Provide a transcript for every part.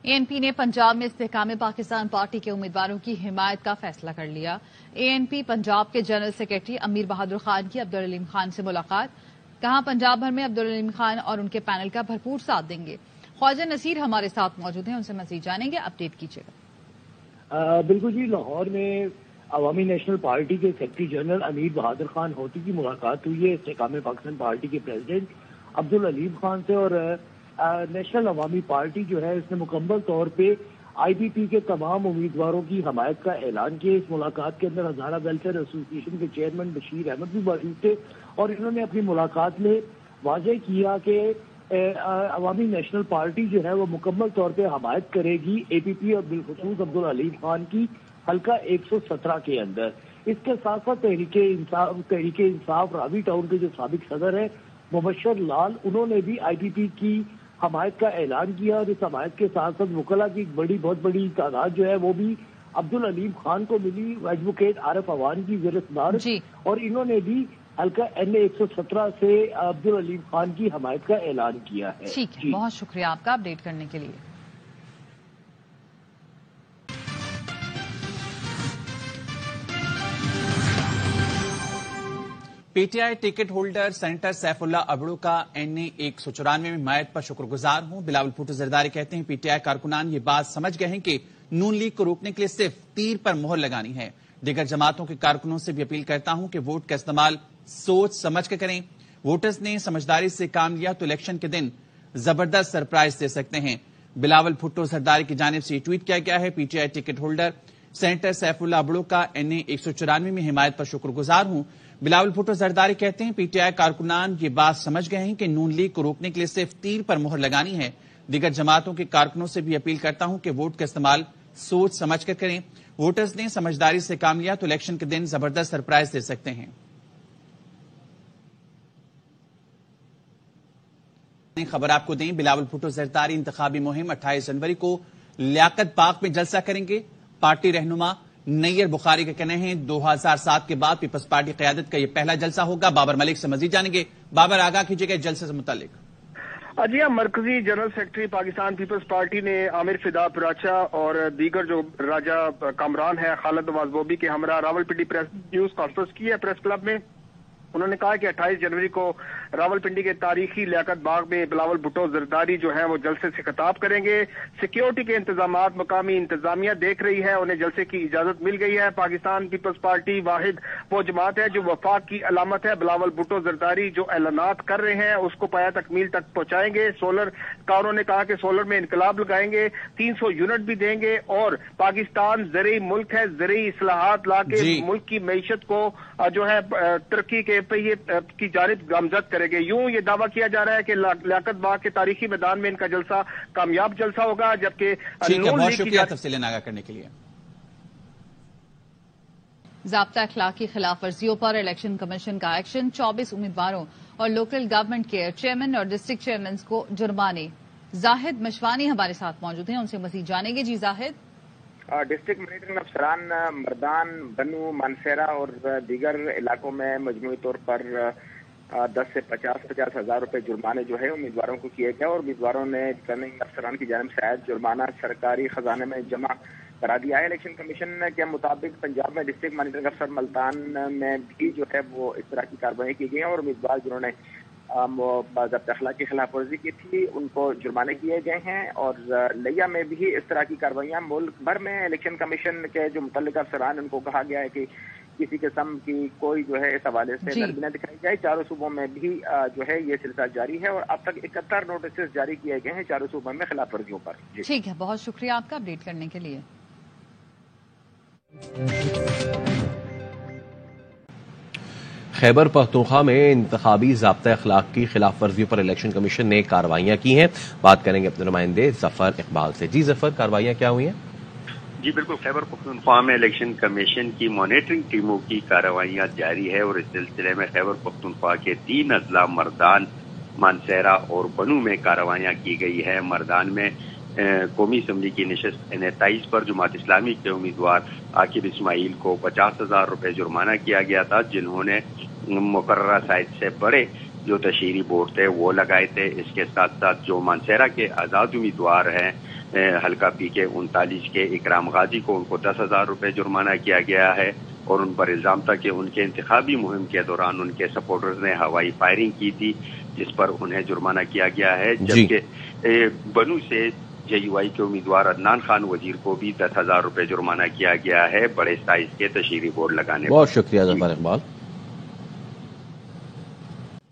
ANP نے پنجاب میں استحکام پاکستان پارٹی کے امیدواروں کی حمایت کا فیصلہ کر لیا۔ ANP پنجاب کے جنرل سیکرٹری امیر بہادر خان کی عبدالعلیم خان سے ملاقات، کہاں پنجاب بھر میں عبدالعلیم خان اور ان کے پینل کا بھرپور ساتھ دیں گے۔ خواجہ نصیر ہمارے ساتھ موجود ہیں، ان سے مزید جانیں گے، اپڈیٹ کیجیے گا۔ بالکل جی، لاہور میں عوامی نیشنل پارٹی کے سیکرٹری جنرل امیر بہادر خان ہوتی کی ملاقات ہوئی ہے استحکام پاکستان پارٹی کے پریزیڈنٹ عبدالعلیم خان سے، اور نیشنل عوامی پارٹی جو ہے اس نے مکمل طور پہ IPP کے تمام امیدواروں کی حمایت کا اعلان کیا۔ اس ملاقات کے اندر ہزارہ ویلفیئر ایسوسی ایشن کے چیئرمین بشیر احمد بھی موجود تھے، اور انہوں نے اپنی ملاقات میں واضح کیا کہ عوامی نیشنل پارٹی جو ہے وہ مکمل طور پہ حمایت کرے گی APP اور بالخصوص عبدالعلیم خان کی حلقہ 117 کے اندر۔ اس کے ساتھ ساتھ تحریک انصاف راوی ٹاؤن کے جو سابق صدر ہیں مبشر لال، انہوں نے بھی IPP کی حمایت کا اعلان کیا، اور اس حمایت کے ساتھ ساتھ وکلاء کی ایک بہت بڑی تعداد جو ہے وہ بھی عبدالعلیم خان کو ملی، ایڈوکیٹ عارف عوان کی گرفتار، اور انہوں نے بھی حلقہ NA 117 سے عبدالعلیم خان کی حمایت کا اعلان کیا ہے۔ ٹھیک ہے، بہت شکریہ آپ کا اپڈیٹ کرنے کے لیے۔ PTI ticket holder senator Saifullah Abro کا NA 194 میں حمایت پر شکر گزار ہوں۔ بلاول بھٹو زرداری کہتے ہیں PTI کارکنان یہ بات سمجھ گئے ہیں کہ نون لیگ کو روکنے کے لیے صرف تیر پر مہر لگانی ہے۔ دیگر جماعتوں کے کارکنوں سے بھی اپیل کرتا ہوں کہ ووٹ کا استعمال سوچ سمجھ کر کریں۔ ووٹرز نے سمجھداری سے کام لیا تو الیکشن کے دن زبردست سرپرائز دے سکتے ہیں۔ بلاول بھٹو زرداری کی جانب سے یہ ٹویٹ کیا گیا ہے۔ PTI ticket holder senator Saifullah Abro کا NA 194 میں حمایت پر شکر گزار ہوں۔ بلاول بھٹو زرداری کہتے ہیں PTI کارکنان یہ بات سمجھ گئے ہیں کہ نون لیگ کو روکنے کے لیے صرف تیر پر مہر لگانی ہے۔ دیگر جماعتوں کے کارکنوں سے بھی اپیل کرتا ہوں کہ ووٹ کا استعمال سوچ سمجھ کر کریں۔ ووٹرز نے سمجھداری سے کام لیا تو الیکشن کے دن زبردست سرپرائز دے سکتے ہیں۔ خبر آپ کو دیں، بلاول بھٹو زرداری انتخابی مہم 28 جنوری کو لیاقت باغ میں جلسہ کریں گے۔ پارٹی رہنما نیر بخاری کا کہنا ہے 2007 کے بعد پیپلز پارٹی قیادت کا یہ پہلا جلسہ ہوگا۔ بابر ملک سے مزید جانیں گے۔ بابر، آگاہ کیجیے گا جلسے سے متعلق۔ جی ہاں، مرکزی general secretary Pakistan Peoples Party نے عامر فدا پراچا اور دیگر جو راجہ کامران ہے خالد نواز بوبی کے ہمراہ راولپنڈی پریس نیوز کانفرنس کی ہے پریس کلب میں۔ انہوں نے کہا کہ 28 جنوری کو راولپنڈی کے تاریخی لیاقت باغ میں بلاول بھٹو زرداری جو ہے وہ جلسے سے خطاب کریں گے۔ سیکیورٹی کے انتظامات مقامی انتظامیہ دیکھ رہی ہے، انہیں جلسے کی اجازت مل گئی ہے۔ پاکستان پیپلز پارٹی واحد وہ جماعت ہے جو وفاق کی علامت ہے۔ بلاول بھٹو زرداری جو اعلانات کر رہے ہیں اس کو پایا تکمیل تک پہنچائیں گے۔ سولر کا انہوں نے کہا کہ سولر میں انقلاب لگائیں گے، 300 یونٹ بھی دیں گے، اور پاکستان زرعی ملک ہے، زرعی اصلاحات لا کے ملک کی معیشت کو جو ہے ترقی کے پہیے کی جانب گامزد کرے گے۔ یوں یہ دعویٰ کیا جا رہا ہے کہ لیاقت باغ کے تاریخی میدان میں ان کا جلسہ کامیاب جلسہ ہوگا، جبکہ بہت شکریہ تفصیلیں آگاہ کرنے کے لیے۔ ضابطہ اخلاق کی خلاف ورزیوں پر الیکشن کمیشن کا ایکشن، 24 امیدواروں اور لوکل گورنمنٹ کے چیئرمین اور ڈسٹرکٹ چیئرمین کو جرمانے۔ زاہد مشوانی ہمارے ساتھ موجود ہیں، ان سے مزید جانیں گے۔ جی زاہد۔ ڈسٹرکٹ مانیٹرنگ افسران مردان، بنو، مانسیرا اور دیگر علاقوں میں مجموعی طور پر 10 سے 50 ہزار روپے جرمانے جو ہے امیدواروں کو کیے گئے، اور امیدواروں نے ریٹرننگ افسران کی جانب سے عائد جرمانہ سرکاری خزانے میں جمع کرا دیا ہے۔ الیکشن کمیشن کے مطابق پنجاب میں ڈسٹرکٹ مانیٹرنگ افسر ملتان میں بھی جو ہے وہ اس طرح کی کارروائیاں کی گئی ہیں، اور امیدوار جنہوں نے ضابطہ اخلاق کی خلاف ورزی کی تھی ان کو جرمانے کیے گئے ہیں، اور لیا میں بھی اس طرح کی کارروائیاں ملک بھر میں الیکشن کمیشن کے جو متعلقہ افسران ان کو کہا گیا ہے کہ کسی قسم کی کوئی جو ہے اس حوالے سے نرمی نہ دکھائی جائے۔ چاروں صوبوں میں بھی جو ہے یہ سلسلہ جاری ہے، اور اب تک 71 نوٹسز جاری کیے گئے ہیں چاروں صوبوں میں خلاف ورزیوں پر۔ ٹھیک ہے، بہت شکریہ آپ کا اپڈیٹ کرنے کے لیے۔ خیبر پختونخوا میں انتخابی ضابطہ اخلاق کی خلاف ورزیوں پر الیکشن کمیشن نے کارروائیاں کی ہیں۔ بات کریں گے اپنے نمائندے ظفر اقبال سے۔ جی ظفر، کارروائیاں کیا ہوئی ہیں؟ جی بالکل، خیبر پختونخوا میں الیکشن کمیشن کی مانیٹرنگ ٹیموں کی کارروائیاں جاری ہے، اور اس سلسلے میں خیبر پختونخوا کے 3 اضلاع مردان، مانسیرا اور بنو میں کارروائیاں کی گئی ہے۔ مردان میں قومی اسمبلی کی نشست N23 پر جماعت اسلامی کے امیدوار عاقب اسماعیل کو 50,000 روپے جرمانہ کیا گیا تھا، جنہوں نے مقررہ سائز سے بڑے جو تشہیری بورڈ تھے وہ لگائے تھے۔ اس کے ساتھ ساتھ جو مانسیرا کے آزاد امیدوار ہیں حلقہ پی کے 39 کے اکرام غازی کو ان کو 10,000 روپے جرمانہ کیا گیا ہے اور ان پر الزام تھا کہ ان کے انتخابی مہم کے دوران ان کے سپورٹرز نے ہوائی فائرنگ کی تھی، جس پر انہیں جرمانہ کیا گیا ہے، جبکہ بنو سے JUI کے امیدوار عدنان خان وزیر کو بھی 10,000 روپے جرمانہ کیا گیا ہے بڑے سائز کے تشہیری بورڈ لگانے پر۔ بہت شکریہ ظفر اقبال۔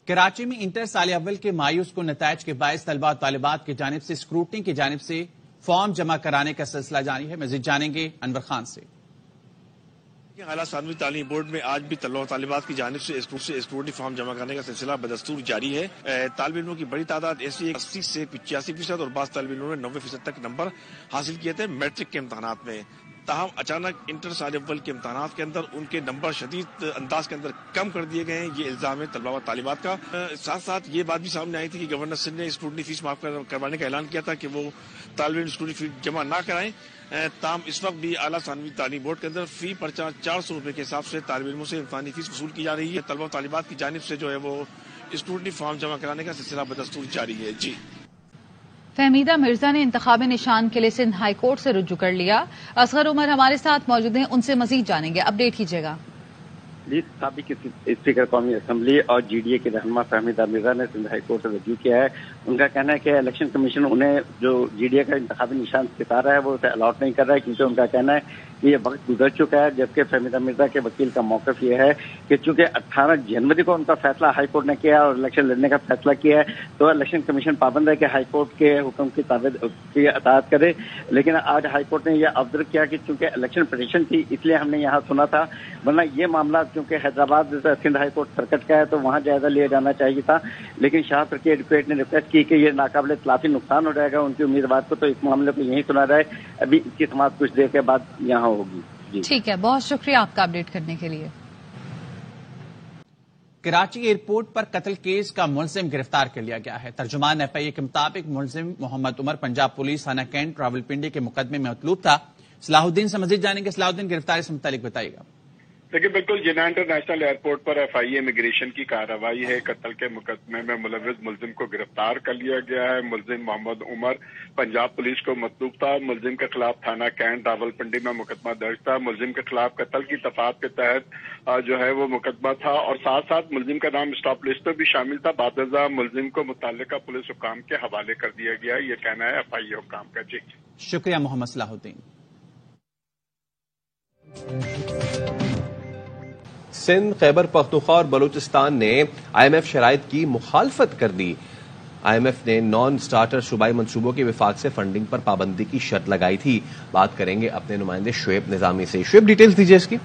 کراچی میں انٹر سال اول کے مایوس کن نتائج کے باعث طلباء اور طالبات کی جانب سے اسکروٹنی کی جانب سے فارم جمع کرانے کا سلسلہ جاری ہے۔ مزید جانیں گے انور خان سے۔ اعلیٰ ثانوی تعلیم بورڈ میں آج بھی طلباء و طالبات کی جانب سے اسکروٹنی فارم جمع کرنے کا سلسلہ بدستور جاری ہے۔ طالب علموں کی بڑی تعداد ایسی 80 سے 85% اور بعض طالب علموں نے 90% تک نمبر حاصل کیے تھے میٹرک کے امتحانات میں۔ تاہم اچانک انٹر سال اول کے امتحانات کے اندر ان کے نمبر شدید انداز کے اندر کم کر دیے گئے ہیں، یہ الزام ہے طلباء و طالبات کا۔ ساتھ ساتھ یہ بات بھی سامنے آئی تھی کہ گورنر سندھ نے اسکروٹنی فیس معاف کروانے کا اعلان کیا تھا کہ وہ طالب علم اسکروٹنی فیس جمع نہ کرائیں۔ تاہم اس وقت بھی اعلیٰ ثانوی تعلیم بورڈ کے اندر فی پرچہ 400 روپے کے حساب سے طالب علموں سے امتحانی فیس وصول کی جا رہی ہے۔ طلباء و طالبات کی جانب سے جو ہے وہ اسکروٹنی فارم جمع کرانے کا سلسلہ بدستور جاری ہے۔ جی فہمیدہ مرزا نے انتخابی نشان کے لیے سندھ ہائی کورٹ سے رجوع کر لیا۔ اصغر عمر ہمارے ساتھ موجود ہیں، ان سے مزید جانیں گے، اپڈیٹ کیجیے گا۔ سابق اسپیکر قومی اسمبلی اور GDA کے رہنما فہمیدہ مرزا نے سندھ ہائی کورٹ سے رجوع کیا ہے۔ ان کا کہنا ہے کہ الیکشن کمیشن انہیں جو GDA کا انتخابی نشان ستارہ ہے وہ اسے الاٹ نہیں کر رہا ہے، کیونکہ ان کا کہنا ہے کہ یہ وقت گزر چکا ہے، جبکہ فہمیدہ مرزا کے وکیل کا موقف یہ ہے کہ چونکہ 18 جنوری کو ان کا فیصلہ ہائی کورٹ نے کیا اور الیکشن لڑنے کا فیصلہ کیا ہے، تو الیکشن کمیشن پابند ہے کہ ہائی کورٹ کے حکم کی اطاعت کرے۔ لیکن آج ہائی کورٹ نے یہ ابزرو کیا کہ چونکہ الیکشن پٹیشن تھی اس لیے ہم نے یہاں سنا تھا، ورنہ یہ معاملہ چونکہ Hyderabad Sindh high court circuit کا ہے تو وہاں جائزہ لیا جانا چاہیے تھا، لیکن شاہ ترکی ایڈوکیٹ نے ریکویسٹ کی کہ یہ ناقابل تلافی نقصان ہو جائے گا ان کی امیدوار کو، تو اس معاملے کو یہیں سنا جائے۔ ابھی اس کی سماعت کچھ دیر کے بعد یہاں ہوگی۔ جی ٹھیک ہے، بہت شکریہ آپ کا اپڈیٹ کرنے کے لیے۔ کراچی ایئرپورٹ پر قتل کیس کا ملزم گرفتار کر لیا گیا ہے۔ ترجمان FIA کے مطابق ملزم محمد عمر پنجاب پولیس تھانہ کینٹ راولپنڈی کے مقدمے میں مطلوب تھا۔ صلاح الدین سے مزید جانیں گے۔ صلاح الدین، گرفتاری سے متعلق بتائیے گا۔ دیکھیے، بالکل جناح انٹرنیشنل ایئرپورٹ پر FIA امیگریشن کی کارروائی ہے۔ قتل کے مقدمے میں ملوث ملزم کو گرفتار کر لیا گیا ہے۔ ملزم محمد عمر پنجاب پولیس کو مطلوب تھا۔ ملزم کے خلاف تھانہ کینٹ راولپنڈی میں مقدمہ درج تھا۔ ملزم کے خلاف قتل کی تفاعت کے تحت جو ہے وہ مقدمہ تھا، اور ساتھ ساتھ ملزم کا نام اسٹاپ لسٹ میں بھی شامل تھا۔ بعد ازاں ملزم کو متعلقہ پولیس حکام کے حوالے کر دیا گیا، یہ کہنا ہے FIA حکام کا۔ جی شکریہ محمد صلاح الدین۔ سندھ، خیبر پختونخوا اور بلوچستان نے IMF شرائط کی مخالفت کر دی۔ IMF نے نان اسٹارٹر صوبائی منصوبوں کے وفاق سے فنڈنگ پر پابندی کی شرط لگائی تھی۔ بات کریں گے اپنے نمائندے شعیب نظامی سے۔ شعیب، ڈیٹیلز دیجیے اس کی۔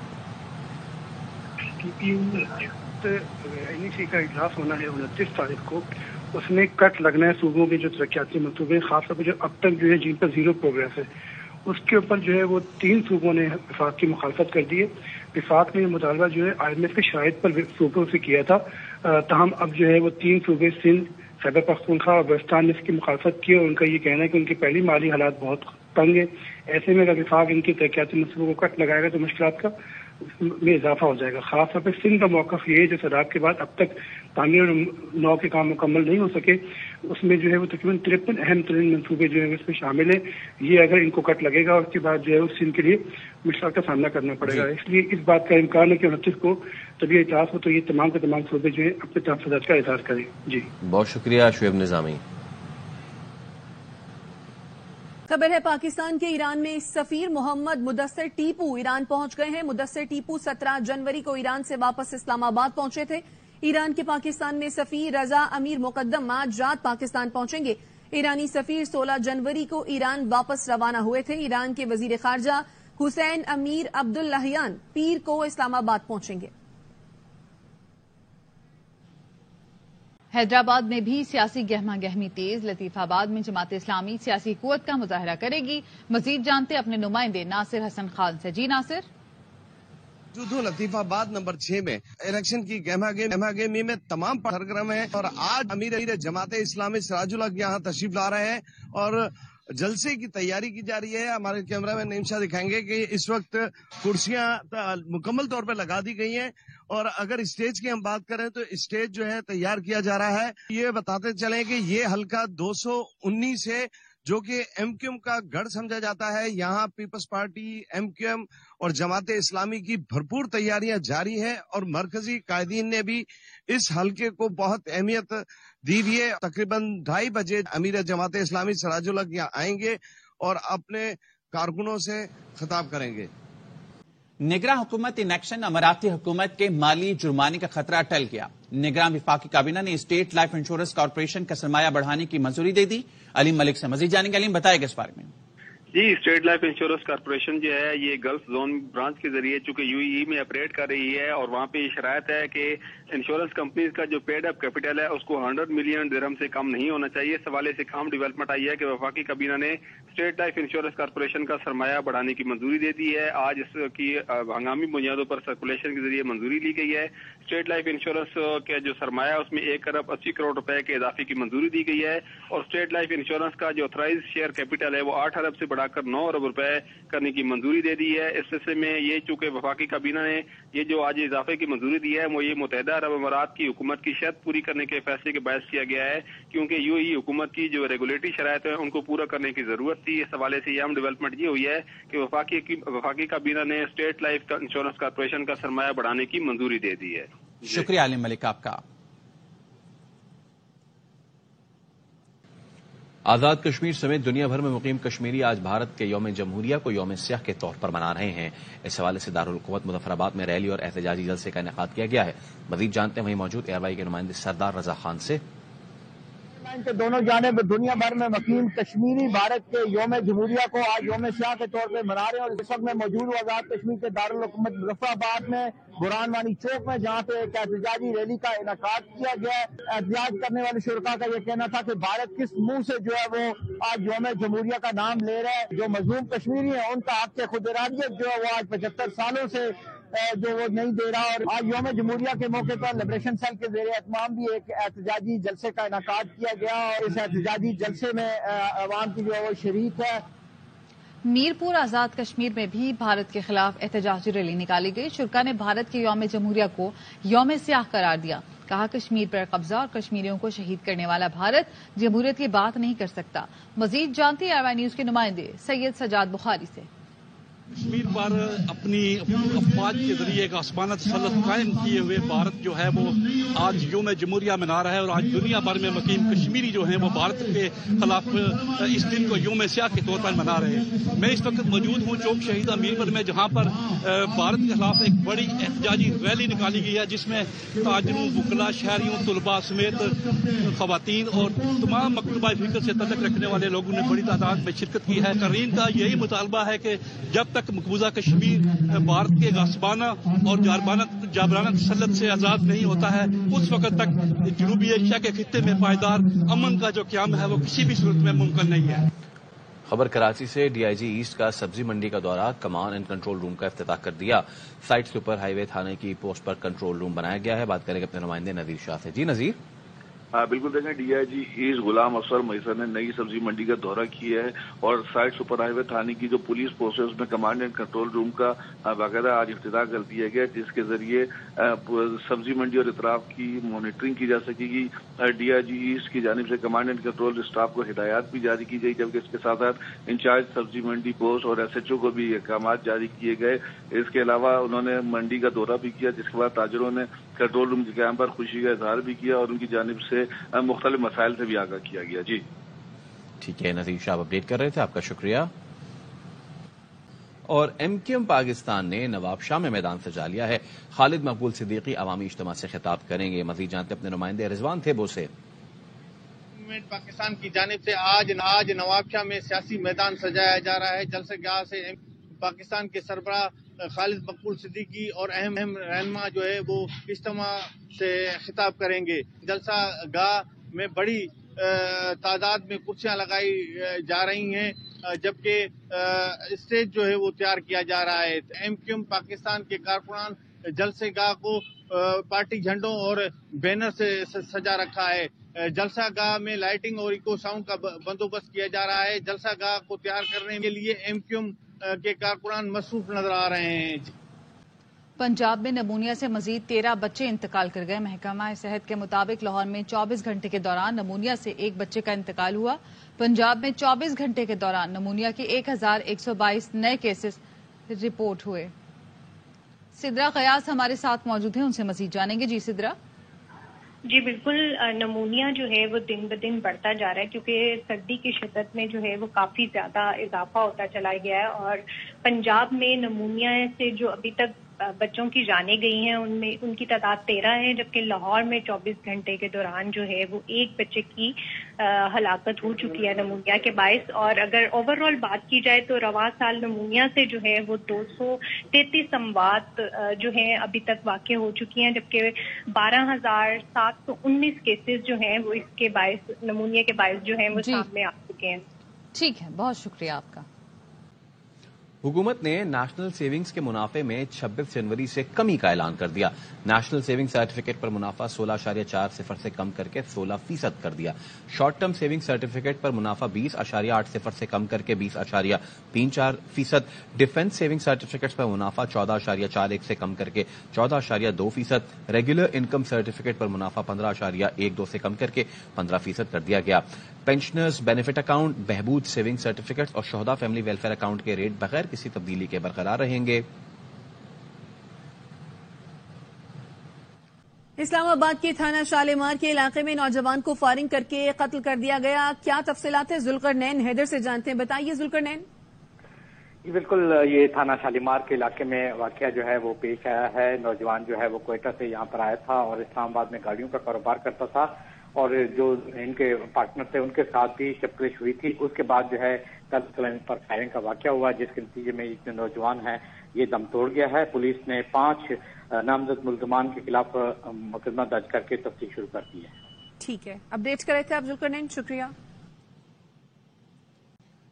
NEC کا اجلاس ہونا ہے 29 تاریخ کو، اس میں کٹ لگنا ہے صوبوں کے جو ترقیاتی منصوبے، خاص طور پہ جو اب تک جو ہے جن پر زیرو پروگریس ہے، اس کے اوپر جو ہے وہ 3 صوبوں نے وفاق کی مخالفت کر دی ہے۔ وفاق نے یہ مطالبہ جو ہے IMF کے شرائط پر صوبوں سے کیا تھا، تاہم اب جو ہے وہ 3 صوبے سندھ، خیبر پختونخوا اور بلوچستان نے اس کی مخالفت کی، اور ان کا یہ کہنا ہے کہ ان کے پہلی مالی حالات بہت تنگ ہے۔ ایسے میں اگر وفاق ان کے ترقیاتی منصوبوں کو کٹ لگائے گا تو مشکلات کا میں اضافہ ہو جائے گا۔ خاص طور پہ سندھ کا موقف یہ ہے جو سیلاب کے بعد اب تک تعمیر نو کے کام مکمل نہیں ہو سکے، اس میں جو ہے وہ تقریباً 53 اہم ترین منصوبے جو ہیں اس میں شامل ہیں۔ یہ اگر ان کو کٹ لگے گا اس کے بعد جو ہے سندھ کے لیے مشکلات کا سامنا کرنا پڑے گا۔ اس لیے اس بات کا امکان ہے کہ 29 کو جب یہ اجلاس ہو تو یہ تمام کے تمام صوبے جو ہیں اپنے تحفظات کا اظہار کریں۔ جی بہت شکریہ شعیب نظامی۔ خبر ہے پاکستان کے ایران میں سفیر محمد مدثر ٹیپو ایران پہنچ گئے ہیں۔ مدثر ٹیپو 17 جنوری کو ایران سے واپس اسلام آباد پہنچے تھے۔ ایران کے پاکستان میں سفیر رضا امیر مقدم آج رات پاکستان پہنچیں گے۔ ایرانی سفیر 16 جنوری کو ایران واپس روانہ ہوئے تھے۔ ایران کے وزیر خارجہ حسین امیر عبداللہیان پیر کو اسلام آباد پہنچیں گے۔ حیدرآباد میں بھی سیاسی گہما گہمی تیز۔ لطیف آباد میں جماعت اسلامی سیاسی قوت کا مظاہرہ کرے گی۔ مزید جانتے اپنے نمائندے ناصر حسن خان سے۔ جی ناصر۔ لطیف آباد نمبر 6 میں الیکشن کی گہما گہمی میں تمام سرگرم ہیں، اور آج امیر جماعت اسلامی سراج الحق یہاں تشریف لا رہے ہیں اور جلسے کی تیاری کی جا رہی ہے۔ ہمارے کیمرہ مین نعیم شاہ دکھائیں گے کہ اس وقت کرسیاں مکمل طور پہ لگا دی گئی ہیں، اور اگر اسٹیج کی ہم بات کریں تو اسٹیج جو ہے تیار کیا جا رہا ہے۔ یہ بتاتے چلیں کہ یہ حلقہ 219 ہے जो कि एमक्यूएम का गढ़ समझा जाता है। यहाँ पीपल्स पार्टी, एमक्यूएम और जमात इस्लामी की भरपूर तैयारियां जारी है और मरकजी कायदीन ने भी इस हलके को बहुत अहमियत दी हुई है। तकरीबन 2:30 बजे अमीर जमात इस्लामी सिराजुल हक यहाँ आएंगे और अपने कारकुनों से खिताब करेंगे। निगरान हुकूमत इन एक्शन अमाराती हुकूमत के माली जुर्माने का खतरा टल गया। निगरान विफाकी काबीना ने स्टेट लाइफ इंश्योरेंस कॉर्पोरेशन का सरमाया बढ़ाने की मंजूरी दे दी। अलीम मलिक से मजीद जानेंगे। अलीम, बताएगा इस बारे में। जी, स्टेट लाइफ इंश्योरेंस कॉर्पोरेशन जो है ये गल्फ जोन ब्रांच के जरिए चूंकि यूएई में ऑपरेट कर रही है और वहाँ पे शरायत है कि इंश्योरेंस कंपनीज का जो पेड अप कैपिटल है उसको 100 मिलियन दिरहम से कम नहीं होना चाहिए। इस हवाले से काम डेवलपमेंट आई है कि वफाकी काबीना ने स्टेट लाइफ इंश्योरेंस कॉर्पोरेशन का सरमाया बढ़ाने की मंजूरी दे दी है। आज इसकी हंगामी बुनियादों पर सर्कुलेशन के जरिए मंजूरी ली गई है। स्टेट लाइफ इंश्योरेंस का जो सरमाया उसमें 1 अरब 80 करोड़ रुपए के इजाफे की मंजूरी दी गई है और स्टेट लाइफ इंश्योरेंस का जो ऑथराइज शेयर कैपिटल है वो 8 अरब से बढ़ाकर 9 अरब रुपए करने की मंजूरी दे दी है। इस सिलसिले में ये चूंकि वफाकी काबीना ने ये जो आज इजाफे की मंजूरी दी है वो ये मुत्तहिदा अरब अमारात की हुकूमत की शर्त पूरी करने के फैसले के बायस किया गया है, क्योंकि यूएई हुकूमत की जो रेगुलेटरी शरायत है उनको पूरा करने की जरूरत थी। इस हवाले से अहम डेवलपमेंट ये हुई है कि वफाकी काबीना ने स्टेट लाइफ इंश्योरेंस कॉर्पोरेशन का सरमाया बढ़ाने की मंजूरी दे दी है। शुक्रिया आलिम मलिक आपका। आजाद कश्मीर समेत दुनिया भर में मुकीम कश्मीरी आज भारत के यौम जमहूरिया को यौम सियाह के तौर पर मना रहे हैं। इस हवाले से दारुल हुकूमत मुजफ्फराबाद में रैली और एहतजाजी जलसे का इनेकाद किया गया है। मजीद जानते हैं वहीं मौजूद एयरवाई के नुमाइंदे सरदार रजा खान से। के दोनों जानिब दुनिया भर में मुकीम कश्मीरी भारत के यौम जमहूरिया को आज यौम सियाह के तौर पर मना रहे हैं और इस वक्त में मौजूद हूँ आजाद कश्मीर के दारुल हुकूमत मुजफ्फराबाद में बुरहान वानी चौक में, जहाँ पे एक एहतजाजी रैली का इनेकाद किया गया है। एहतजाज करने वाले शुरका का यह कहना था कि भारत किस मुंह से जो है वो आज यौम जमहूरिया का नाम ले रहा है। जो मजलूम कश्मीरी है उनका हक के खुद इरादियत जो है वो आज 75 सालों से जो वो नहीं दे रहा। और आज यौम जमहूरिया के मौके पर लिबरेशन सेल के ज़रिए तमाम भी एक एहतजाजी जलसे का इनेकाद किया गया और इस एहतजाजी जलसे में अवाम की जो है वो शरीक है। मीरपुर आजाद कश्मीर में भी भारत के खिलाफ एहतजाजी रैली निकाली गई। शुरका ने भारत के यौम जमहूरिया को यौम सियाह करार दिया। कहा कश्मीर पर कब्जा और कश्मीरियों को शहीद करने वाला भारत जमहूरियत की बात नहीं कर सकता। मजीद जानते हैं एयरवाई न्यूज के नुमाइंदे सैयद सजाद बुखारी से। कश्मीर पर अपनी अफवाज के जरिए एक आसमाना तसल्लुत कायम किए हुए भारत जो है वो आज यौम जमहूरिया मना रहा है और आज दुनिया भर में मुकीम कश्मीरी जो है वो भारत के खिलाफ इस दिन को यौम सियाह के तौर पर मना रहे हैं। मैं इस वक्त मौजूद हूँ चौक शहीदा मीरपुर में, जहाँ पर भारत के खिलाफ एक बड़ी एहतजाजी रैली निकाली गई है, जिसमें ताजरों, वकला, शहरियों, तलबा समेत खवातीन और तमाम मकतबा फिक्र से तल्लुक़ रखने वाले लोगों ने बड़ी तादाद में शिरकत की है। करीन का यही मुतालबा है कि जब तक मकबूजा कश्मीर भारत के गासबाना और जाबराना तसल्लुत से आजाद नहीं होता है उस वक्त तक जनूबी एशिया के खित्ते में पायदार अमन का जो क़याम है वो किसी भी सूरत में मुमकिन नहीं है। खबर कराची से। डीआईजी ईस्ट का सब्जी मंडी का दौरा, कमांड एंड कंट्रोल रूम का इफ्तिताह कर दिया। साइट सुपर हाईवे थाने की पोस्ट पर कंट्रोल रूम बनाया गया है। बात करेंगे अपने नुमाइंदे नजीर शाह से। जी नजीर। हाँ बिल्कुल, देखें डीआईजी ईस्ट गुलाम अफसर मैसर ने नई सब्जी मंडी का दौरा किया है और साइड सुपर हाईवे थाने की जो पुलिस पोस्ट है उसमें कमांड एंड कंट्रोल रूम का बाकायदा आज इफ्तिताह कर दिया गया, जिसके जरिए सब्जी मंडी और इतराफ की मॉनिटरिंग की जा सकेगी। डीआईजी ईस्ट की जानिब से कमांड एंड कंट्रोल स्टाफ को हिदायत भी जारी की गई, जबकि इसके साथ साथ इंचार्ज सब्जी मंडी पोस्ट और SHO को भी अहकाम जारी किए गए। इसके अलावा उन्होंने मंडी का दौरा भी किया, जिसके बाद ताजरों ने कंट्रोल रूम के कायम पर खुशी का इजहार भी किया और उनकी जानिब से मुख्तलिफ मसाइल से भी आगाह किया गया। जी ठीक है, नजीर शाह अपडेट कर रहे थे, आपका शुक्रिया। और MQM पाकिस्तान ने नवाब शाह में मैदान सजा लिया है। खालिद मकबूल सिद्दीकी अवामी इज्तिमा से खिताब करेंगे। मजीद जानते अपने नुमाइंदे रिजवान थे बोसे। पाकिस्तान की जानिब से आज नवाब शाह में सियासी मैदान सजाया जा रहा है। जलसे गाह से पाकिस्तान के सरबराह खालिद मकबूल सिद्दीकी और अहम रहनुमा जो है वो इज्तिमा से खिताब करेंगे। जलसा गाह में बड़ी तादाद में कुर्सियां लगाई जा रही हैं, जबकि स्टेज जो है वो तैयार किया जा रहा है। MQM पाकिस्तान के कारकुनान जलसे गाह को पार्टी झंडों और बैनर से सजा रखा है। जलसा गाह में लाइटिंग और इको साउंड का बंदोबस्त किया जा रहा है। जलसा गाह को तैयार करने के लिए MQM के कारकुनान मसरूफ नजर आ रहे हैं। पंजाब में नमूनिया से मजीद 13 बच्चे इंतकाल कर गए। महकमा सेहत के मुताबिक लाहौर में 24 घंटे के दौरान नमूनिया से एक बच्चे का इंतकाल हुआ। पंजाब में 24 घंटे के दौरान नमूनिया के 1122 नए केसेस रिपोर्ट हुए। सिद्रा कयास हमारे साथ मौजूद हैं, उनसे मजीद जानेंगे। जी सिद्रा। जी बिल्कुल, नमूनिया जो है वो दिन ब दिन बढ़ता जा रहा है क्योंकि सर्दी की शिद्दत में जो है वो काफी ज्यादा इजाफा होता चला गया है और पंजाब में नमूनिया से जो अभी तक बच्चों की जाने गई हैं उनमें उनकी तादाद 13 है, जबकि लाहौर में 24 घंटे के दौरान जो है वो एक बच्चे की हलाकत हो चुकी है नमूनिया के बायस। और अगर ओवरऑल बात की जाए तो रवा साल नमूनिया से जो है वो 233 अमवात जो है अभी तक वाक़ई हो चुकी हैं, जबकि 12,719 केसेस जो हैं वो इसके बायस नमूनिया के बायस जो हैं वो सामने आ चुके हैं। ठीक है, बहुत शुक्रिया आपका। हुकूमत ने नेशनल सेविंग्स के मुनाफे में 26 जनवरी से कमी का ऐलान कर दिया। नेशनल सेविंग सर्टिफिकेट पर मुनाफा 16.4 से कम करके 16% कर दिया। शॉर्ट टर्म सेविंग सर्टिफिकेट पर मुनाफा 20.8 से कम करके 20.34%। डिफेंस सेविंग सर्टिफिकेट्स पर मुनाफा 14.41 से कम करके 14.2%। रेगुलर इनकम सर्टिफिकेट पर मुनाफा 15.12 से कम करके 15% कर दिया गया। पेंशनर्स बेनिफिट अकाउंट, बहबूद सेविंग सर्टिफिकेट्स और शोहदा फैमिली वेलफेयर अकाउंट के रेट बगैर किसी तब्दीली के बरकरार रहेंगे। इस्लामाबाद के थाना शालीमार के इलाके में नौजवान को फायरिंग करके कत्ल कर दिया गया। क्या तफसीलात है जुल्करनैन हैदर से जानते हैं, बताइए जुल्करनैन। बिल्कुल, ये थाना शालीमार के इलाके में वाकया जो है वो पेश आया है। नौजवान जो है वो कोयटा से यहाँ पर आया था और इस्लामाबाद में गाड़ियों का कारोबार करता था और जो इनके पार्टनर थे उनके साथ भी शपकलिश हुई थी। उसके बाद जो है कल पर फायरिंग का वाकया हुआ जिसके नतीजे में एक नौजवान है ये दम तोड़ गया है। पुलिस ने 5 नामजद मुल्जमान के खिलाफ मुकदमा दर्ज करके तफ्तीश शुरू कर दी है। ठीक है, अपडेट कर रहे थे आप जुल्करनैन, शुक्रिया।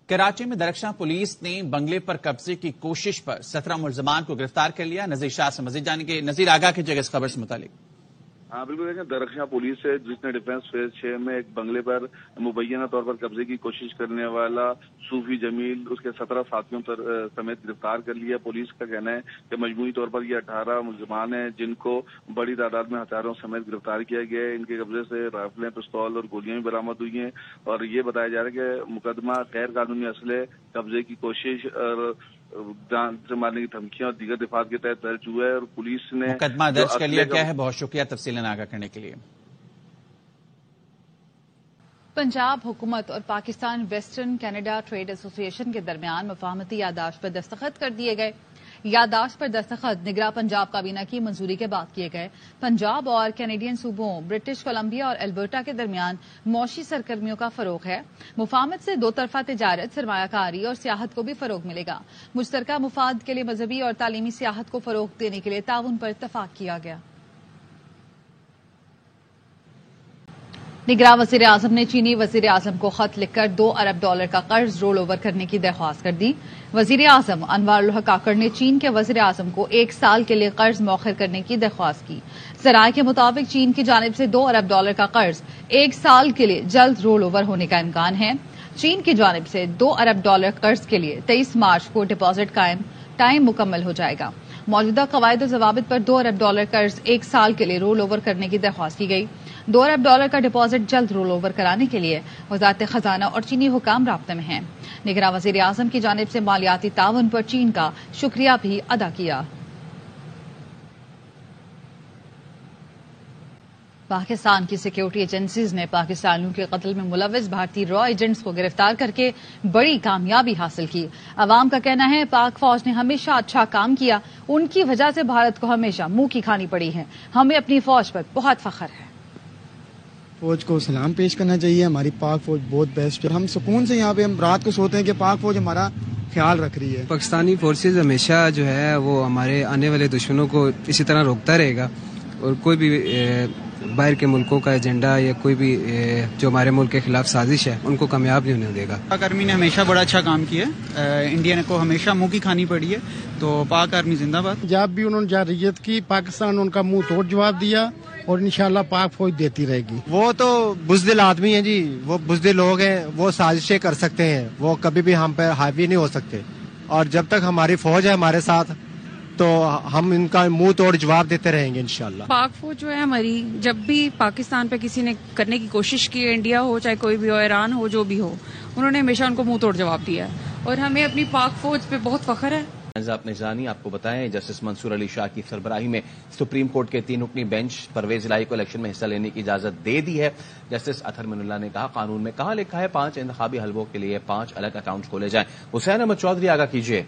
कराची में दरख्शां पुलिस ने बंगले पर कब्जे की कोशिश पर 17 मुल्जमान को गिरफ्तार कर लिया। नजीर शाह से मजीद जानेंगे। नजीर, आगाह कीजिएगा इस खबर से मुतालिक। हाँ बिल्कुल, देखें दरख्शां पुलिस है जिसने डिफेंस फेज 6 में एक बंगले पर मुबैना तौर पर कब्जे की कोशिश करने वाला सूफी जमील उसके 17 साथियों समेत गिरफ्तार कर लिया। पुलिस का कहना है कि मजमूई तौर पर ये 18 मुल्जमान हैं जिनको बड़ी तादाद में हथियारों समेत गिरफ्तार किया गया है। इनके कब्जे से राइफलें, पिस्तौल और गोलियां भी बरामद हुई हैं और ये बताया जा रहा है कि मुकदमा गैर कानूनी असले, कब्जे की कोशिश और जान से मारने की धमकियां और दीगर दिफात के तहत दर्ज हुआ है और पुलिस ने मुकदमा दर्ज कर लिया गया है। बहुत शुक्रिया तफसीलन आगाह करने के लिए। पंजाब हुकूमत और Pakistan western Canada trade association के दरमियान मुफाहमती याददाश्त पर दस्तखत कर दिए गए। याददाश्त पर दस्तखत निगरां पंजाब काबीना की मंजूरी के बाद किए गए। पंजाब और कैनेडियन सूबों ब्रिटिश कोलंबिया और एल्बर्टा के दरमियान मौशी सरगर्मियों का फरोग है। मुफाहमत से दो तरफा तिजारत, सरमायाकारी और सियाहत को भी फरोग मिलेगा। मुश्तरका मुफाद के लिए मजहबी और तालीमी सियाहत को फरोग देने के लिए ताउन पर इत्तफाक किया गया। निगरां वजीर आजम ने चीनी वजीर आजम को खत लिखकर $2 अरब का कर्ज रोल ओवर करने की दरख्वास्त कर दी। वजीर आजम अनवारुल हक काकड़ ने चीन के वजीर आजम को 1 साल के लिए कर्ज मौखर करने की दरख्वास्त की। ज़राए के मुताबिक चीन की जानिब से $2 अरब का कर्ज 1 साल के लिए जल्द रोल ओवर होने का इम्कान है। चीन की जानिब से $2 अरब कर्ज के लिए 23 मार्च को डिपॉजिट टाइम मुकम्मल हो जाएगा। मौजूदा कवायद और ज़वाबित पर $2 अरब कर्ज 1 साल के लिए रोल ओवर करने की दरख्वास्त की गई। $2 अरब का डिपॉजिट जल्द रोल ओवर कराने के लिए वज़ारत खजाना और चीनी हुकाम राब्ते में हैं। निगरां वज़ीर आज़म की जानिब से मालियाती ताउन पर चीन का शुक्रिया भी अदा किया। पाकिस्तान की सिक्योरिटी एजेंसीज ने पाकिस्तानियों के कत्ल में मुलव्विस भारतीय रॉ एजेंट्स को गिरफ्तार करके बड़ी कामयाबी हासिल की। अवाम का कहना है पाक फौज ने हमेशा अच्छा काम किया, उनकी वजह से भारत को हमेशा मुंह की खानी पड़ी है। हमें अपनी फौज पर बहुत फख्र है। फौज को सलाम पेश करना चाहिए। हमारी पाक फौज बहुत बेस्ट है। हम सुकून से यहाँ पे हम रात को सोते हैं कि पाक फौज हमारा ख्याल रख रही है। पाकिस्तानी फोर्सेज हमेशा जो है वो हमारे आने वाले दुश्मनों को इसी तरह रोकता रहेगा और कोई भी बाहर के मुल्कों का एजेंडा या कोई भी जो हमारे मुल्क के खिलाफ साजिश है उनको कामयाब नहीं होने देगा। पाक आर्मी ने हमेशा बड़ा अच्छा काम किया है। इंडिया को हमेशा मुंह की खानी पड़ी है, तो पाक आर्मी जिंदाबाद। जब भी उन्होंने जारयत की पाकिस्तान उनका मुंह तोड़ जवाब दिया और इंशाल्लाह पाक फौज देती रहेगी। वो तो बुज़दिल आदमी है जी, वो बुज़दिल लोग हैं, वो साजिशें कर सकते हैं, वो कभी भी हम पर हावी नहीं हो सकते। और जब तक हमारी फौज है हमारे साथ तो हम इनका मुंह तोड़ जवाब देते रहेंगे इंशाल्लाह। पाक फौज जो है हमारी, जब भी पाकिस्तान पे किसी ने करने की कोशिश की है, इंडिया हो चाहे कोई भी हो, ईरान हो, जो भी हो, उन्होंने हमेशा उनको मुंह तोड़ जवाब दिया है और हमें अपनी पाक फौज पे बहुत फख्र है। अपने जानी आपको बताएं, जस्टिस मंसूर अली शाह की सरबराही में सुप्रीम कोर्ट के 3 रुकनी बेंच परवेज इलाही को इलेक्शन में हिस्सा लेने की इजाजत दे दी है। जस्टिस अतहर मिनुल्लाह ने कहा, कानून में कहाँ लिखा है 5 इंतखाबी हलवों के लिए 5 अलग अकाउंट खोले जाएं। हुसैन अहमद चौधरी आगाह कीजिए।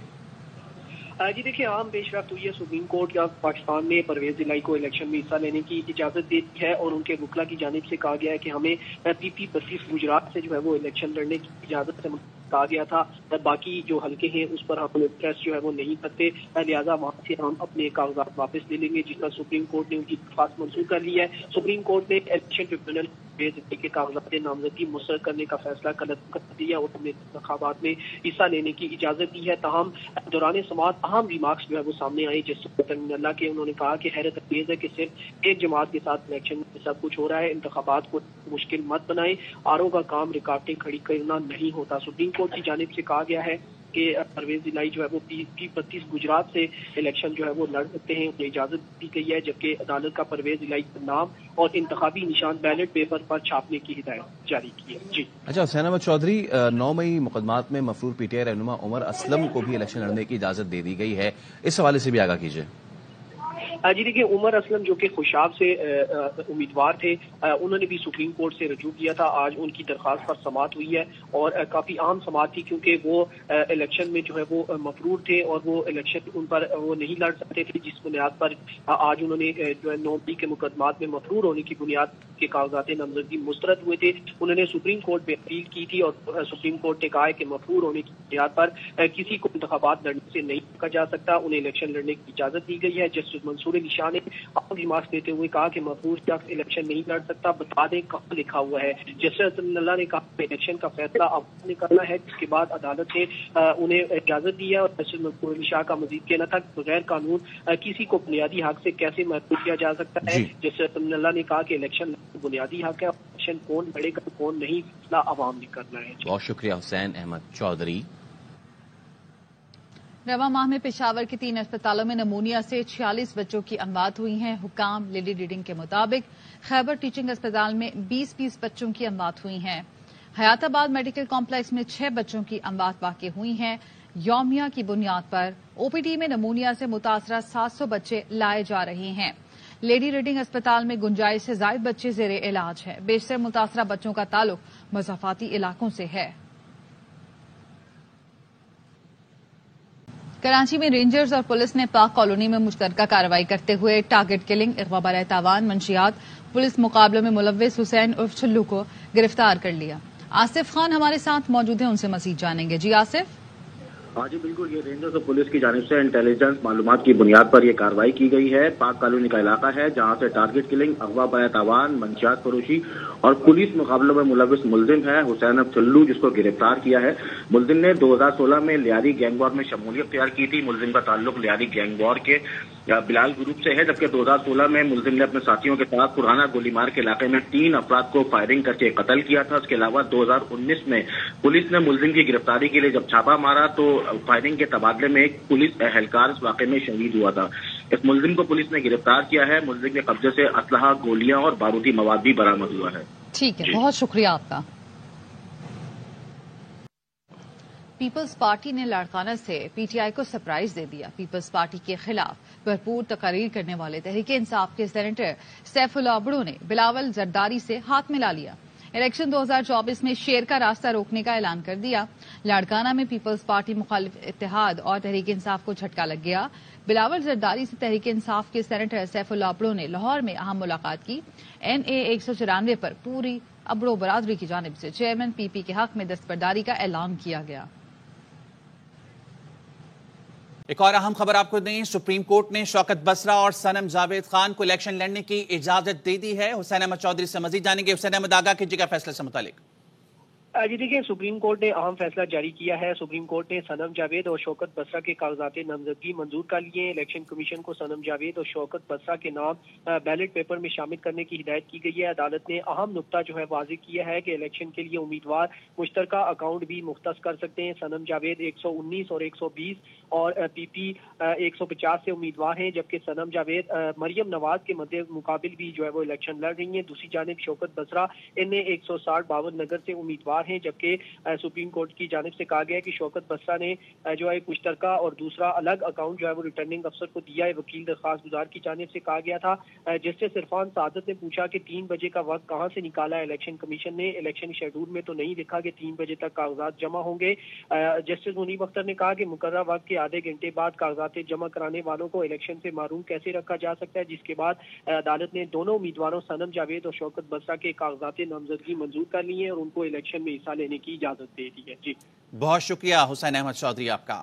जी देखिए, आम पेशरफ्त हुई है। सुप्रीम कोर्ट या पाकिस्तान ने परवेज इलाही को इलेक्शन में हिस्सा लेने की इजाजत दे दी है और उनके वकला की जानिब से कहा गया है कि हमें PP 32 गुजरात से जो है वो इलेक्शन लड़ने की इजाजत से कहा गया था। बाकी जो हल्के हैं उस पर हम इंटरेस्ट जो है वो नहीं करते, लिहाजा वहां से हम अपने कागजात वापस ले लेंगे, जिस पर सुप्रीम कोर्ट ने उनकी दरख्वास्त मंजूर कर ली है। सुप्रीम कोर्ट ने इलेक्शन ट्रिब्यूनल के कागजात नामजदगी मुस्तरद करने का फैसला कर दिया और उन्हें इंतखाबात में हिस्सा लेने की इजाजत दी है। ताहम दौरान समाअत अहम रिमार्क्स जो है वो सामने आए, जिससे अल्लाह के उन्होंने कहा कि हैरत अंगेज है कि सिर्फ एक जमात के साथ इलेक्शन में सब कुछ हो रहा है, इंतखाबात को मुश्किल मत बनाए, RO का काम रुकावटें खड़ी करना नहीं होता। सुप्रीम कोर्ट की जानिब से कहा गया है कि परवेज इलाही जो है वो PP 32 गुजरात से इलेक्शन जो है वो लड़ सकते हैं, उन्हें इजाजत दी गई है, जबकि अदालत का परवेज इलाही का नाम और इंतखाबी निशान बैलेट पेपर पर छापने की हिदायत जारी की है। जी अच्छा, हुसैन अहमद चौधरी, 9 मई मुकदमात में मफरूर PTI रहनुमा उमर असलम को भी इलेक्शन लड़ने की इजाजत दे दी गई है, इस हवाले से भी आगाह कीजिए। जी देखिए, उमर असलम जो कि खुशाब से उम्मीदवार थे, उन्होंने भी सुप्रीम कोर्ट से रजू किया था। आज उनकी दरख्वास्त पर समाअत हुई है और काफी अहम समाअत थी, क्योंकि वो इलेक्शन में जो है वो मफरूर थे और वो इलेक्शन उन पर वो नहीं लड़ सकते थे, जिस बुनियाद पर आज उन्होंने जो है 9 मई के मुकदमात में मफरूर होने की बुनियाद के कागजात नामजदगी मुस्तरद हुए थे। उन्होंने सुप्रीम कोर्ट में अपील की थी और सुप्रीम कोर्ट ने कहा है कि मफरूर होने की बुनियाद पर किसी को इंतखाबात लड़ने से नहीं रोका जा सकता, उन्हें इलेक्शन लड़ने की इजाजत दी गई है। जस्टिस मंसूर अली शाह ने अपनी रिमार्क्स देते हुए कहा कि मफरूर शख्स इलेक्शन नहीं लड़ सकता, बता दें कहाँ लिखा हुआ है। जस्टिस अल्लाह ने कहा इलेक्शन का फैसला अब निकालना है, जिसके बाद अदालत ने उन्हें इजाजत दी है। और जस्टिस मंसूर अली शाह का मजीद कहना था कि बगैर कानून किसी को बुनियादी हक से कैसे महफूज किया जा सकता है। जस्टिस अल्लाह ने कहा कि इलेक्शन बुनियादी हक है, इलेक्शन कौन लड़ेगा कौन नहीं, फैसला अवाम ने करना है। बहुत शुक्रिया हुसैन अहमद चौधरी। रवा माह में पेशावर के 3 अस्पतालों में नमूनिया से 46 बच्चों की अमवात हुई हैं। हुकाम लेडी रीडिंग के मुताबिक खैबर टीचिंग अस्पताल में 20 बच्चों की अमवात हुई हैं। हयाताबाद मेडिकल कॉम्प्लेक्स में 6 बच्चों की अमवात वाक़ई हुई हैं। यौमिया की बुनियाद पर OPD में नमूनिया से मुतासरा 700 बच्चे लाए जा रहे हैं। लेडी रीडिंग अस्पताल में गुंजाइश से जायद बच्चे ज़ेरे इलाज है। बेशतर मुतासरा बच्चों का ताल्लुक मज़ाफाती इलाकों से है। कराची में रेंजर्स और पुलिस ने पाक कॉलोनी में मुश्तरका कार्रवाई करते हुए टारगेट किलिंग, इग़वा बराए तावान, मंशियात, पुलिस मुकाबलों में मुलव्विस हुसैन उर्फ छुल्लू को गिरफ्तार कर लिया। आसिफ खान हमारे साथ मौजूद हैं, उनसे मजीद जानेंगे। जी आसिफ। हाँ जी बिल्कुल, ये रेंजर्स और पुलिस की जानिब से इंटेलिजेंस मालूमात की बुनियाद पर यह कार्रवाई की गई है। पाक कॉलोनी का इलाका है जहाँ से टारगेट किलिंग, अगवा बराए तावान, मंशियात फरोशी और पुलिस मुकाबलों में मुलव्विस मुलजिम है हुसैन अब छुल्लू, जिसको गिरफ्तार किया है। मुलजिम ने 2016 में लियारी गैंग वॉर में शमूलियत तैयार की थी। मुलजिम का ताल्लुक लियारी गैंग वॉर के बिलाल ग्रुप से है, जबकि 2016 में मुलजिम ने अपने साथियों के साथ पुराना गोलीमार के इलाके में 3 अफराद को फायरिंग करके कत्ल किया था। इसके अलावा 2019 में पुलिस ने मुलजिम की गिरफ्तारी के लिए जब छापा मारा तो फायरिंग के तबादले में एक पुलिस एहलकार इस वाक़े में शहीद हुआ था। इस मुलजिम को पुलिस ने गिरफ्तार किया है। मुलजिम के कब्जे से असलहा, गोलियां और बारूदी मवाद भी बरामद हुआ है। ठीक है, बहुत शुक्रिया आपका। पीपल्स पार्टी ने लाड़काना से PTI को सरप्राइज दे दिया। पीपल्स पार्टी के खिलाफ भरपूर तकरीर करने वाले तहरीक इंसाफ के सेनेटर सैफुल्लाह अबड़ू ने बिलावल जरदारी से हाथ मिला लिया। इलेक्शन 2024 में शेर का रास्ता रोकने का ऐलान कर दिया। लाड़काना में पीपल्स पार्टी मुखालिफ इत्तेहाद और तहरीक इंसाफ को झटका लग गया। बिलावल जरदारी से तहरीक इंसाफ के सेनेटर सैफुल्लाह अबड़ू ने लाहौर में अहम मुलाकात की। NA 194 पर पूरी अबड़ू बरादरी की जानिब से चेयरमैन PP के हक में दस्तबरदारी का ऐलान किया गया। एक और अहम खबर आपको दें, सुप्रीम कोर्ट ने शौकत बसरा और सनम जावेद खान को इलेक्शन लड़ने की इजाजत दे दी है। हुसैन अहमद चौधरी से मजीद जानेंगे। हुसैन अहमद, आगाह कीजिएगा फैसले से मुतालिक। जी देखिए, सुप्रीम कोर्ट ने अहम फैसला जारी किया है। सुप्रीम कोर्ट ने सनम जावेद और शौकत बसरा के कागजात नामजदगी मंजूर कर लिए। इलेक्शन कमीशन को सनम जावेद और शौकत बसरा के नाम बैलेट पेपर में शामिल करने की हिदायत की गई है। अदालत ने अहम नुक्ता जो है वाज़ेह किया है कि इलेक्शन के लिए उम्मीदवार मुश्तरका अकाउंट भी मुख्तस कर सकते हैं। सनम जावेद 119 और 120 और पीपी 150 से उम्मीदवार हैं, जबकि सनम जावेद मरियम नवाज के मध्य मुकाबिल भी जो है वो इलेक्शन लड़ रही हैं। दूसरी जानिब शौकत बसरा इनमें 160 बावन नगर से उम्मीदवार हैं, जबकि सुप्रीम कोर्ट की जानिब से कहा गया है कि शौकत बसरा ने जो है एक मुश्तरका और दूसरा अलग अकाउंट जो है वो रिटर्निंग अफसर को दिया है। वकील दरख्वास्त गुजार की जानिब से कहा गया था। जस्टिस इरफान सादत ने पूछा कि 3 बजे का वक्त कहां से निकाला है इलेक्शन कमीशन ने। इलेक्शन शेड्यूल में तो नहीं लिखा कि 3 बजे तक कागजात जमा होंगे। जस्टिस मुनीब अख्तर ने कहा कि मुकर्रर वक्त के आधे घंटे बाद कागजात जमा कराने वालों को इलेक्शन से महरूम कैसे रखा जा सकता है, जिसके बाद अदालत ने दोनों उम्मीदवारों सनम जावेद और शौकत बसरा के कागजात नामजदगी मंजूर कर लिए हैं और उनको इलेक्शन में हिस्सा लेने की इजाजत दे दी है। जी बहुत शुक्रिया हुसैन अहमद चौधरी आपका।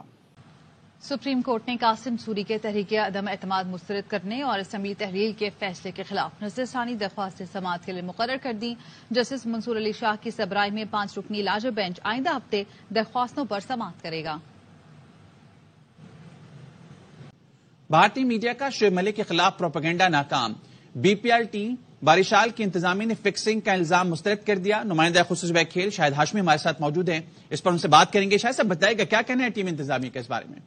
सुप्रीम कोर्ट ने कासिम सूरी के तहरीक अदम एतमाद मुस्तरद करने और असम्बली तहरील के फैसले के खिलाफ नज़रसानी दरख्वास्त समाअत के लिए मुकर्रर कर दी। जस्टिस मंसूर अली शाह की सबराई में 5 रुकनी लाजर बेंच आइंदा हफ्ते दरख्वास्तों पर समाअत करेगा। भारतीय मीडिया का शोएब मलिक के खिलाफ प्रोपेगेंडा नाकाम। बीपीएल टीम बारिशाल की इंतजामिया ने फिक्सिंग का इल्जाम मुस्तरद कर दिया। नुमाइंदा खुसूसी खेल शाहिद हाशमी हमारे साथ मौजूद हैं, इस पर उनसे बात करेंगे। शायद साहब बताएगा क्या कहना है टीम इंतजामिया के इस बारे में।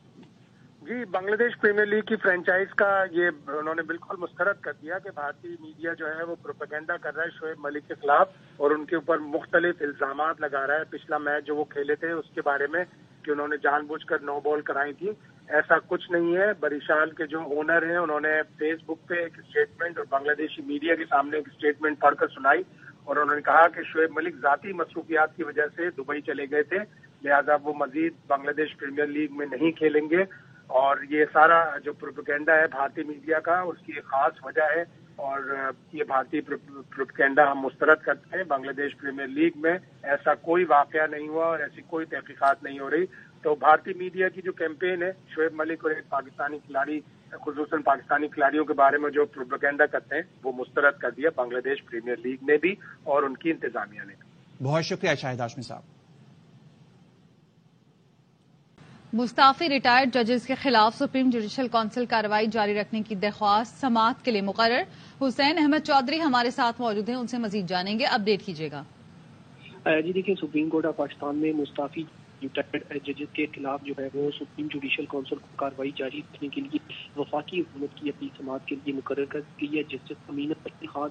जी, बांग्लादेश प्रीमियर लीग की फ्रेंचाइज का ये उन्होंने बिल्कुल मुस्तरद कर दिया कि भारतीय मीडिया जो है वो प्रोपेगेंडा कर रहा है शोएब मलिक के खिलाफ और उनके ऊपर मुख्तलिफ इल्जामात लगा रहा है। पिछला मैच जो वो खेले थे उसके बारे में कि उन्होंने जानबूझकर नो बॉल कराई थी, ऐसा कुछ नहीं है। बरिशाल के जो ओनर हैं उन्होंने फेसबुक पे एक स्टेटमेंट और बांग्लादेशी मीडिया के सामने एक स्टेटमेंट पढ़कर सुनाई और उन्होंने कहा कि शोएब मलिक जाती मसरूफियात की वजह से दुबई चले गए थे, लिहाजा वो मजीद बांग्लादेश प्रीमियर लीग में नहीं खेलेंगे। और ये सारा जो प्रोपेगेंडा है भारतीय मीडिया का उसकी एक खास वजह है और ये भारतीय प्रोपेगेंडा हम मुस्तरद करते हैं। बांग्लादेश प्रीमियर लीग में ऐसा कोई वाकया नहीं हुआ और ऐसी कोई तहकीकात नहीं हो रही। तो भारतीय मीडिया की जो कैंपेन है शोएब मलिक और एक पाकिस्तानी खिलाड़ी खुसूसन पाकिस्तानी खिलाड़ियों के बारे में जो प्रोपेगेंडा करते हैं वो मुस्तरद कर दिया बांग्लादेश प्रीमियर लीग ने भी और उनकी इंतजामिया ने भी। बहुत शुक्रिया शाहिद हाशमी साहब। मुस्ताफी रिटायर्ड जजेस के खिलाफ सुप्रीम जुडिशल काउंसिल कार्रवाई जारी रखने की दरख्वास्त समाअत के लिए मुकर्रर। हुसैन अहमद चौधरी हमारे साथ मौजूद हैं, उनसे मजीद जानेंगे, अपडेट कीजिएगा। जी देखिए, सुप्रीम कोर्ट ऑफ पाकिस्तान में मुस्ताफी रिटायर्ड जजेस के खिलाफ जो है वो सुप्रीम जुडिशल काउंसिल को कार्रवाई जारी रखने के लिए वफाकी हुकूमत की अपनी समाअत के लिए मुकर्रर कर दी है। जस्टिस अमीन अली खान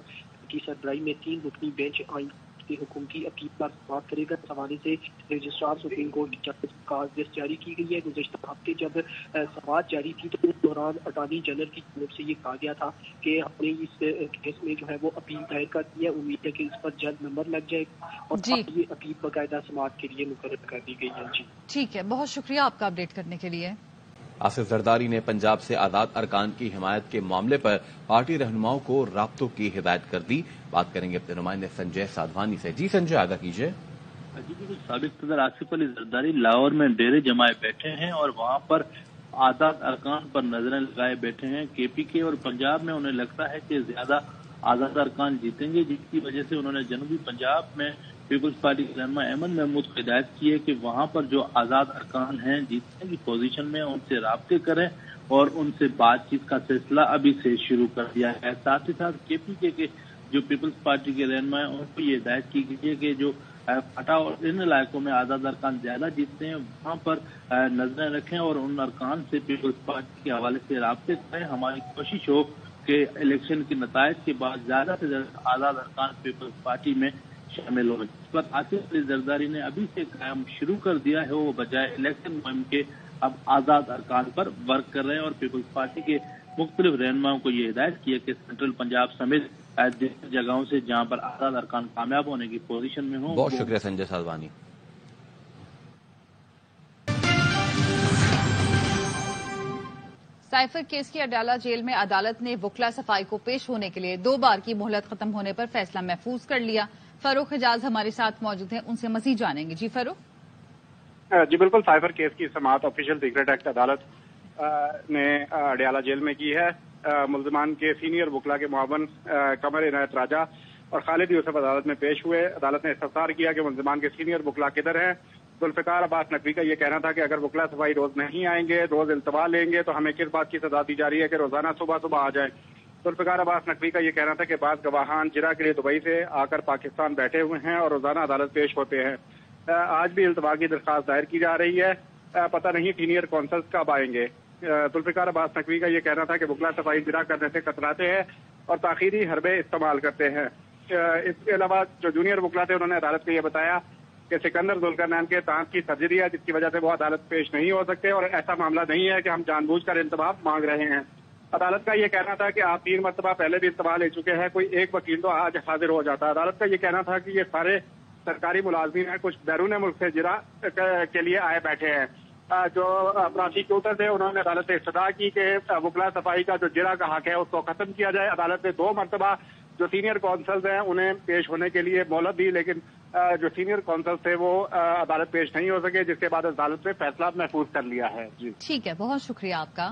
की सरबराही में 3 रुकनी बेंच आइन के हुक्म की अपील पर समाअत करेगा। इस हवाले से रजिस्ट्रार सुप्रीम कोर्ट का आदेश जारी की गई है। गुज़श्ता हफ्ते जब समाअत जारी थी तो उस दौरान अटॉर्नी जनरल की तरफ से ये कहा गया था कि हमने इस केस में जो है वो अपील दायर कर दी है, उम्मीद है कि इस पर जल्द नंबर लग जाएगा और ये अपील बाकायदा समाअत के लिए मुकर्रर कर दी गई है। जी ठीक है, बहुत शुक्रिया आपका अपडेट करने के लिए। आसिफ जरदारी ने पंजाब से आजाद अरकान की हिमायत के मामले पर पार्टी रहनुमाओं को राब्तों की हिदायत कर दी। बात करेंगे अपने नुमाइंदे संजय साधवानी से। जी संजय, आगाह कीजिए। जी, साबिक सदर आसिफ अली जरदारी लाहौर में डेरे जमाए बैठे हैं और वहां पर आजाद अरकान पर नजरें लगाए बैठे हैं। केपीके और पंजाब में उन्हें लगता है कि ज्यादा आजाद अरकान जीतेंगे, जिसकी वजह से उन्होंने जनूबी पंजाब में पीपल्स पार्टी के रहनुमा अहमद महमूद को हिदायत की है कि वहां पर जो आजाद अरकान हैं जीतने की पोजीशन में उनसे राब्ते करें और उनसे बातचीत का सिलसिला अभी से शुरू कर दिया है। साथ ही साथ केपीके के जो पीपल्स पार्टी के रहनुमा हैं उनको ये हिदायत की गई है कि जो फटा और इन इलाकों में आजाद अरकान ज्यादा जीतते हैं वहां पर नजरें रखें और उन अरकान से पीपल्स पार्टी के हवाले से राब्ते करें। हमारी कोशिश हो कि इलेक्शन के नतायज के बाद ज्यादा से ज्यादा आजाद अरकान पीपल्स पार्टी में शामिल हो। इस पर आसिफ अली जरदारी ने अभी से काम शुरू कर दिया है, वो बजाय इलेक्शन मुहिम के अब आजाद अरकान पर वर्क कर रहे हैं और पीपल्स पार्टी के मुख्तलिफ रहनुमाओं को ये हिदायत की है कि सेंट्रल पंजाब समेत जगहों से जहां पर आजाद अरकान कामयाब होने की पोजीशन में हो। बहुत शुक्रिया संजय साधवानी। साइफर केस की अडाला जेल में अदालत ने वकला सफाई को पेश होने के लिए 2 बार की मोहलत खत्म होने पर फैसला महफूज कर लिया। फरूख एजाज हमारे साथ मौजूद हैं, उनसे मजीद जानेंगे। जी फरूख। जी बिल्कुल, साइफर केस की समाअत ऑफिशियल सीक्रेट एक्ट अदालत ने अडयाला जेल में की है। मुल्जिमान के सीनियर वकला के मुआवन कमर इनायत राजा اور خالد یوسف عدالت میں پیش ہوئے. عدالت نے استفسار کیا کہ ملزمان کے سینئر وکلا کدھر ہیں. ذوالفقار عباس نقوی کا یہ کہنا تھا کہ اگر وکلا صفائی روز نہیں آئیں گے، روز التوا لیں گے تو ہمیں کس بات کی سزا دی جا رہی ہے کہ روزانہ صبح صبح آ جائیں. ذوالفقار عباس نقوی کا یہ کہنا تھا کہ بعض گواہان جرا کے لیے دبئی سے آ کر پاکستان بیٹھے ہوئے ہیں اور روزانہ عدالت پیش ہوتے ہیں. آج بھی التوا کی درخواست دائر کی جا رہی ہے. پتہ نہیں سینئر کونسلز کب آئیں گے. ذوالفقار عباس نقوی کا یہ کہنا تھا کہ وکلا صفائی جرا کرنے سے کتراتے ہیں اور تاخیری حربے استعمال کرتے ہیں. اس کے علاوہ جو جونیئر وکلا تھے انہوں نے عدالت کو یہ بتایا کہ سکندر ذوالقرنین کے دانت کی سرجری ہے جس کی وجہ سے وہ عدالت پیش نہیں ہو سکتے اور ایسا معاملہ نہیں ہے کہ ہم جان بوجھ کر انتباہ مانگ رہے ہیں. عدالت کا یہ کہنا تھا کہ آپ 3 مرتبہ پہلے بھی انتباہ لے چکے ہیں، کوئی ایک وکیل تو آج حاضر ہو جاتا. عدالت کا یہ کہنا تھا کہ یہ سارے سرکاری ملازمین ہیں، کچھ بیرون ملک سے جرا کے لیے آئے بیٹھے ہیں. جو پراسیکیوٹر تھے انہوں نے عدالت سے استدعا کی کہ وکلا صفائی کا جو جرا کا حق ہے اس کو ختم کیا جائے. عدالت نے 2 مرتبہ جو سینئر کونسلز ہیں انہیں پیش ہونے کے لیے مہلت دی، لیکن جو سینئر کونسلز تھے وہ عدالت پیش نہیں ہو سکے، جس کے بعد عدالت نے فیصلہ محفوظ کر لیا ہے. جی ٹھیک ہے، بہت شکریہ آپ کا.